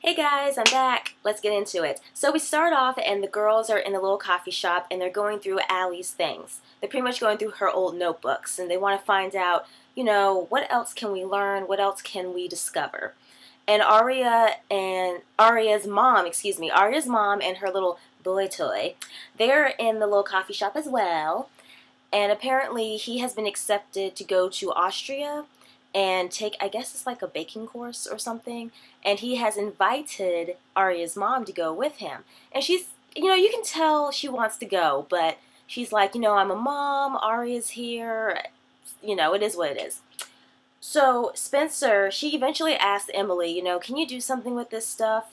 Hey guys, I'm back. Let's get into it. So we start off and the girls are in a little coffee shop and they're going through Allie's things. They're pretty much going through her old notebooks and they want to find out, what else can we learn? What else can we discover? And Aria's mom and her little boy toy, they're in the little coffee shop as well. And apparently he has been accepted to go to Austria and take, I guess it's like a baking course or something. And he has invited Arya's mom to go with him. And she's, you can tell she wants to go, but she's like, I'm a mom, Arya's here, it is what it is. So Spencer, she eventually asked Emily, can you do something with this stuff?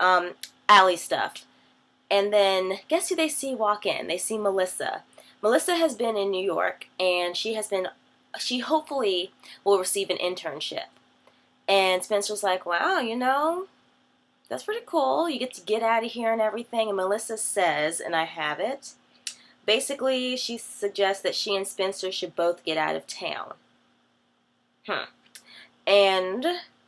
Allie stuff. And then guess who they see walk in? They see Melissa. Melissa has been in New York, and she hopefully will receive an internship. And Spencer's like, wow, that's pretty cool. You get to get out of here and everything. And Melissa says, and I have it, basically she suggests that she and Spencer should both get out of town. And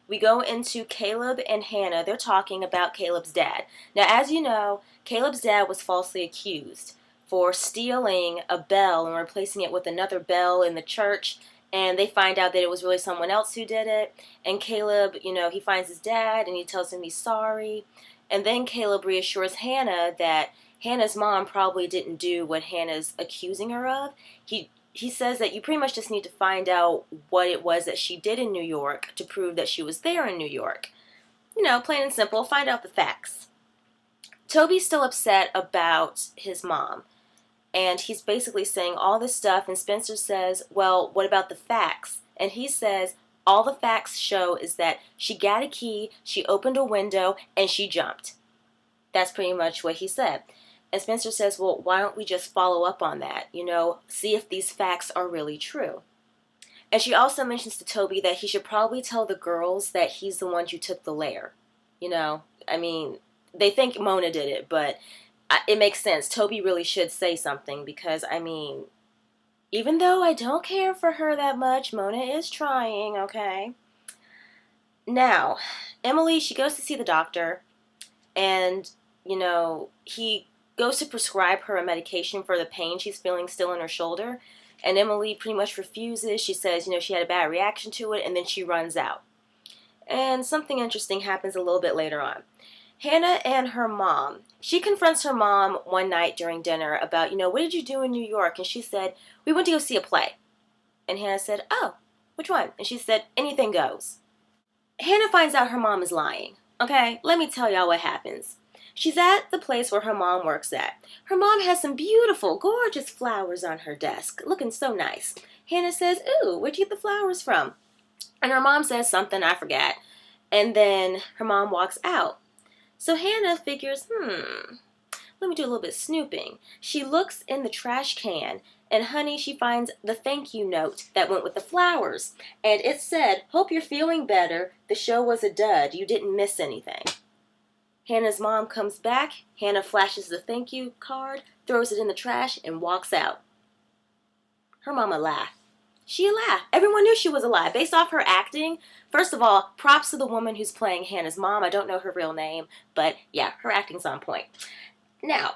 we go into Caleb and Hannah. They're talking about Caleb's dad. Now, as you know, Caleb's dad was falsely accused for stealing a bell and replacing it with another bell in the church, and they find out that it was really someone else who did it. And Caleb, he finds his dad and he tells him he's sorry. And then Caleb reassures Hannah that Hannah's mom probably didn't do what Hannah's accusing her of. He says that you pretty much just need to find out what it was that she did in New York to prove that she was there in New York. Plain and simple, find out the facts. Toby's still upset about his mom. And he's basically saying all this stuff, and Spencer says, well, what about the facts? And he says, all the facts show is that she got a key, she opened a window, and she jumped. That's pretty much what he said. And Spencer says, well, why don't we just follow up on that? See if these facts are really true. And she also mentions to Toby that he should probably tell the girls that he's the one who took the lair. They think Mona did it, but it makes sense. Toby really should say something because, even though I don't care for her that much, Mona is trying, okay? Now, Emily, she goes to see the doctor, and, he goes to prescribe her a medication for the pain she's feeling still in her shoulder, and Emily pretty much refuses. She says, she had a bad reaction to it, and then she runs out. And something interesting happens a little bit later on. Hannah and her mom, she confronts her mom one night during dinner about, what did you do in New York? And she said, we went to go see a play. And Hannah said, oh, which one? And she said, anything goes. Hannah finds out her mom is lying. Okay, let me tell y'all what happens. She's at the place where her mom works at. Her mom has some beautiful, gorgeous flowers on her desk, looking so nice. Hannah says, ooh, where'd you get the flowers from? And her mom says something, I forgot. And then her mom walks out. So Hannah figures, let me do a little bit of snooping. She looks in the trash can, and honey, she finds the thank you note that went with the flowers. And it said, hope you're feeling better. The show was a dud. You didn't miss anything. Hannah's mom comes back. Hannah flashes the thank you card, throws it in the trash, and walks out. Her mama laughed. She a lie. Everyone knew she was a lie. Based off her acting, first of all, props to the woman who's playing Hannah's mom. I don't know her real name, but yeah, her acting's on point. Now,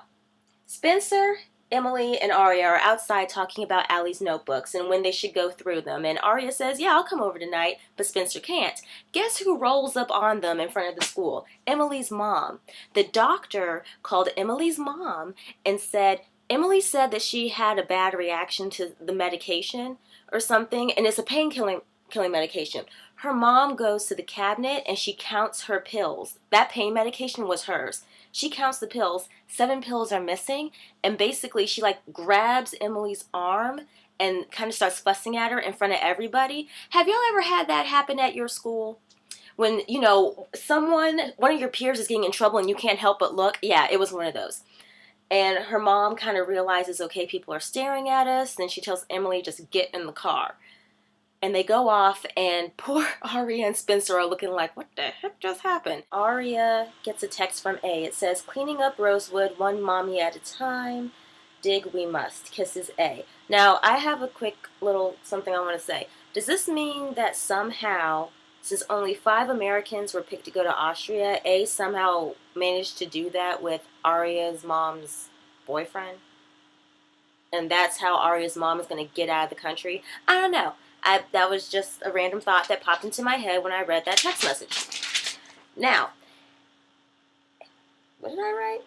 Spencer, Emily, and Aria are outside talking about Allie's notebooks and when they should go through them. And Aria says, yeah, I'll come over tonight, but Spencer can't. Guess who rolls up on them in front of the school? Emily's mom. The doctor called Emily's mom and said, Emily said that she had a bad reaction to the medication or something, and it's a pain-killing medication. Her mom goes to the cabinet and she counts her pills. That pain medication was hers. She counts the pills. 7 pills are missing, and basically she grabs Emily's arm and kind of starts fussing at her in front of everybody. Have y'all ever had that happen at your school? When, one of your peers is getting in trouble and you can't help but look? Yeah, it was one of those. And her mom kind of realizes, okay, people are staring at us. Then she tells Emily, just get in the car. And they go off, and poor Aria and Spencer are looking like, what the heck just happened? Aria gets a text from A. It says, cleaning up Rosewood, one mommy at a time. Dig we must. Kisses A. Now, I have a quick little something I want to say. Does this mean that somehow since only 5 Americans were picked to go to Austria, A somehow managed to do that with Arya's mom's boyfriend. And that's how Arya's mom is going to get out of the country. I don't know. That was just a random thought that popped into my head when I read that text message. Now, what did I write?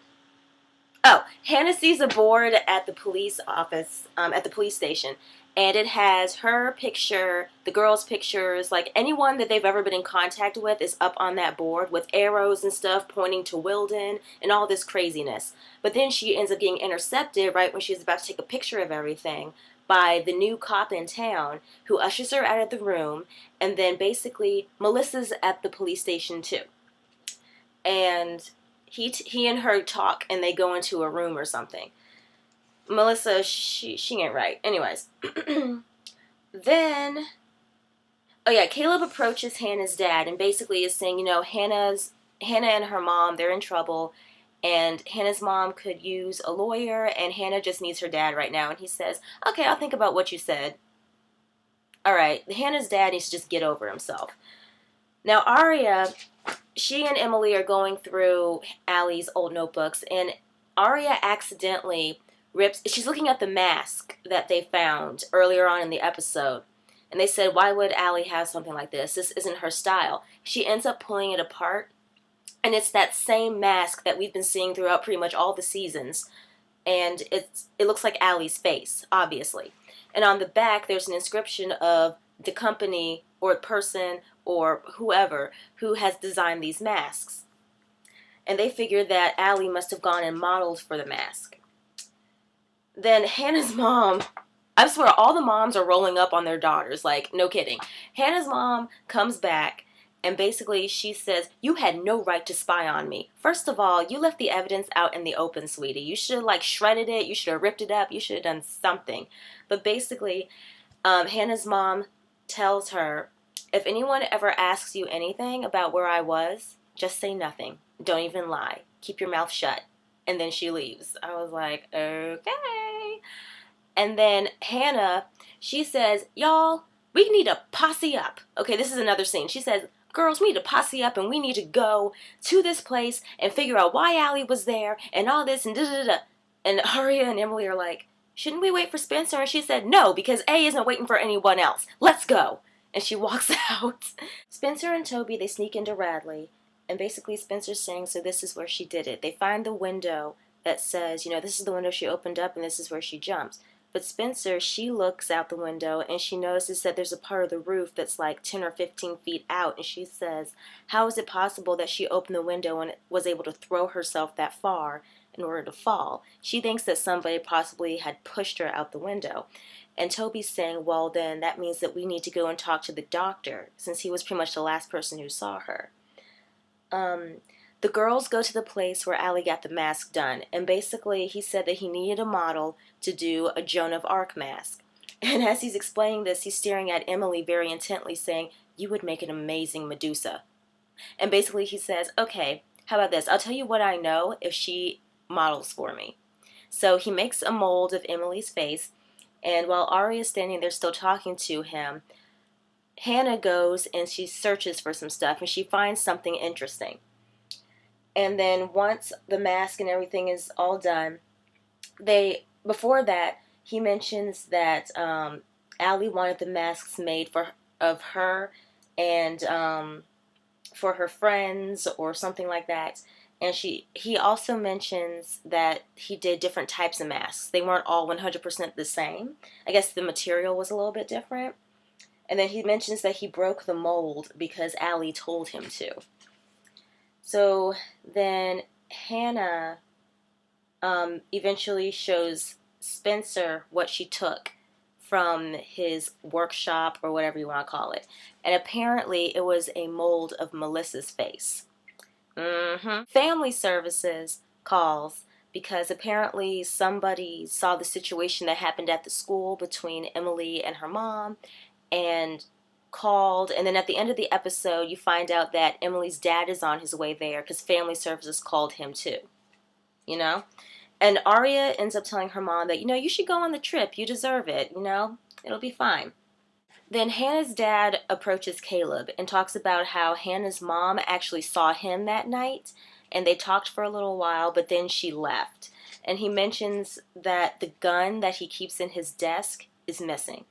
Oh, Hannah sees a board at the police office, at the police station, and it has her picture, the girls' pictures, like anyone that they've ever been in contact with is up on that board with arrows and stuff pointing to Wilden and all this craziness. But then she ends up getting intercepted right when she's about to take a picture of everything by the new cop in town who ushers her out of the room, and then basically Melissa's at the police station too. And he and her talk, and they go into a room or something. Melissa, she ain't right. Anyways, then, oh yeah, Caleb approaches Hannah's dad and basically is saying, Hannah and her mom, they're in trouble, and Hannah's mom could use a lawyer, and Hannah just needs her dad right now. And he says, okay, I'll think about what you said. All right, Hannah's dad needs to just get over himself. Now, Arya, she and Emily are going through Allie's old notebooks, and Arya accidentally she's looking at the mask that they found earlier on in the episode. And they said, why would Allie have something like this? This isn't her style. She ends up pulling it apart, and it's that same mask that we've been seeing throughout pretty much all the seasons. And it looks like Allie's face, obviously. And on the back, there's an inscription of the company or person or whoever who has designed these masks. And they figured that Allie must have gone and modeled for the mask. Then Hannah's mom, I swear all the moms are rolling up on their daughters, like, no kidding. Hannah's mom comes back and basically she says, you had no right to spy on me. First of all, you left the evidence out in the open, sweetie. You should have shredded it. You should have ripped it up. You should have done something. But basically, Hannah's mom tells her, if anyone ever asks you anything about where I was, just say nothing. Don't even lie. Keep your mouth shut. And then she leaves. I was like, okay. And then Hannah, she says, y'all, we need to posse up. Okay, this is another scene. She says, girls, we need to posse up and we need to go to this place and figure out why Allie was there and all this and da-da-da-da. And Arya and Emily are like, shouldn't we wait for Spencer? And she said, no, because A isn't waiting for anyone else. Let's go. And she walks out. Spencer and Toby, they sneak into Radley. And basically Spencer's saying, so this is where she did it. They find the window that says, this is the window she opened up and this is where she jumps. But Spencer, she looks out the window and she notices that there's a part of the roof that's like 10 or 15 feet out. And she says, how is it possible that she opened the window and was able to throw herself that far in order to fall? She thinks that somebody possibly had pushed her out the window. And Toby's saying, well, then that means that we need to go and talk to the doctor, since he was pretty much the last person who saw her. The girls go to the place where Allie got the mask done, and basically he said that he needed a model to do a Joan of Arc mask. And as he's explaining this, he's staring at Emily very intently, saying, you would make an amazing Medusa. And basically he says, okay, how about this? I'll tell you what I know if she models for me. So he makes a mold of Emily's face, and while Arya is standing there still talking to him, Hannah goes and she searches for some stuff and she finds something interesting. And then once the mask and everything is all done, before that, he mentions that Allie wanted the masks made of her and for her friends or something like that. And he also mentions that he did different types of masks. They weren't all 100% the same. I guess the material was a little bit different. And then he mentions that he broke the mold because Allie told him to. So then Hannah eventually shows Spencer what she took from his workshop or whatever you want to call it. And apparently it was a mold of Melissa's face. Family Services calls because apparently somebody saw the situation that happened at the school between Emily and her mom and called, and then at the end of the episode you find out that Emily's dad is on his way there because Family Services called him too. And Arya ends up telling her mom that, you should go on the trip, you deserve it, it'll be fine. Then Hannah's dad approaches Caleb and talks about how Hannah's mom actually saw him that night and they talked for a little while, but then she left. And he mentions that the gun that he keeps in his desk is missing.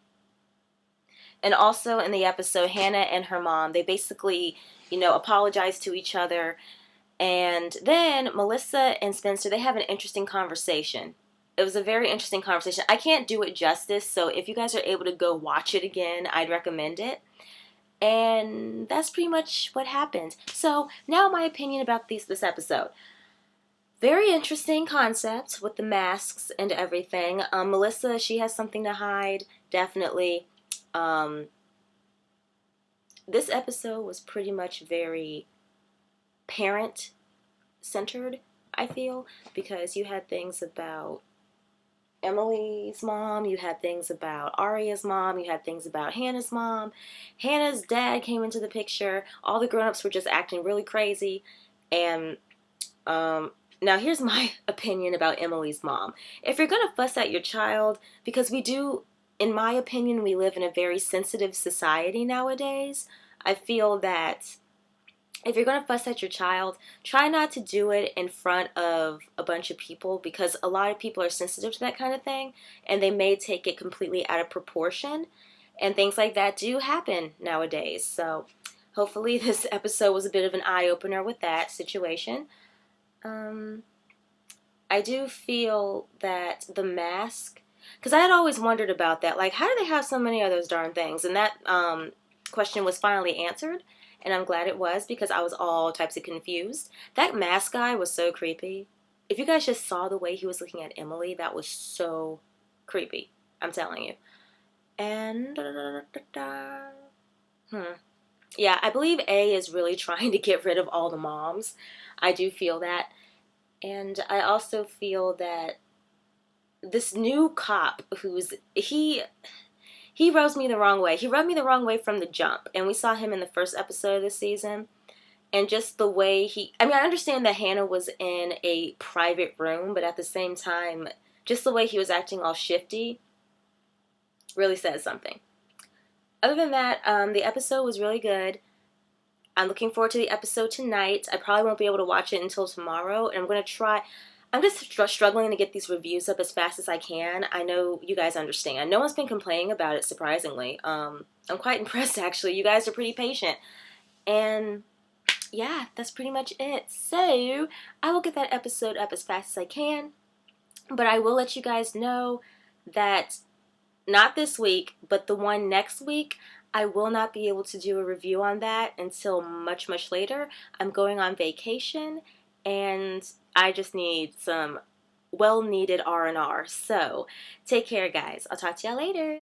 And also in the episode, Hannah and her mom, they basically, apologize to each other. And then Melissa and Spencer, they have an interesting conversation. It was a very interesting conversation. I can't do it justice, so if you guys are able to go watch it again, I'd recommend it. And that's pretty much what happened. So now my opinion about this episode. Very interesting concept with the masks and everything. Melissa, she has something to hide, definitely. This episode was pretty much very parent-centered, I feel, because you had things about Emily's mom, you had things about Aria's mom, you had things about Hannah's mom. Hannah's dad came into the picture. All the grown-ups were just acting really crazy. And now here's my opinion about Emily's mom. If you're going to fuss at your child, because we do, in my opinion, we live in a very sensitive society nowadays, I feel that if you're going to fuss at your child, try not to do it in front of a bunch of people, because a lot of people are sensitive to that kind of thing and they may take it completely out of proportion, and things like that do happen nowadays. So hopefully this episode was a bit of an eye-opener with that situation. I do feel that the mask, because I had always wondered about that, like, how do they have so many of those darn things? And that question was finally answered. And I'm glad it was, because I was all types of confused. That mask guy was so creepy. If you guys just saw the way he was looking at Emily, that was so creepy. I'm telling you. And yeah, I believe A is really trying to get rid of all the moms. I do feel that. And I also feel that this new cop he rubs me the wrong way. He rubbed me the wrong way from the jump. And we saw him in the first episode of this season. And just the way I understand that Hannah was in a private room, but at the same time, just the way he was acting all shifty really says something. Other than that, the episode was really good. I'm looking forward to the episode tonight. I probably won't be able to watch it until tomorrow. And I'm just struggling to get these reviews up as fast as I can. I know you guys understand. No one's been complaining about it, surprisingly. I'm quite impressed, actually. You guys are pretty patient. And yeah, that's pretty much it. So I will get that episode up as fast as I can. But I will let you guys know that not this week, but the one next week, I will not be able to do a review on that until much, much later. I'm going on vacation, and I just need some well-needed R&R. So, take care, guys. I'll talk to y'all later.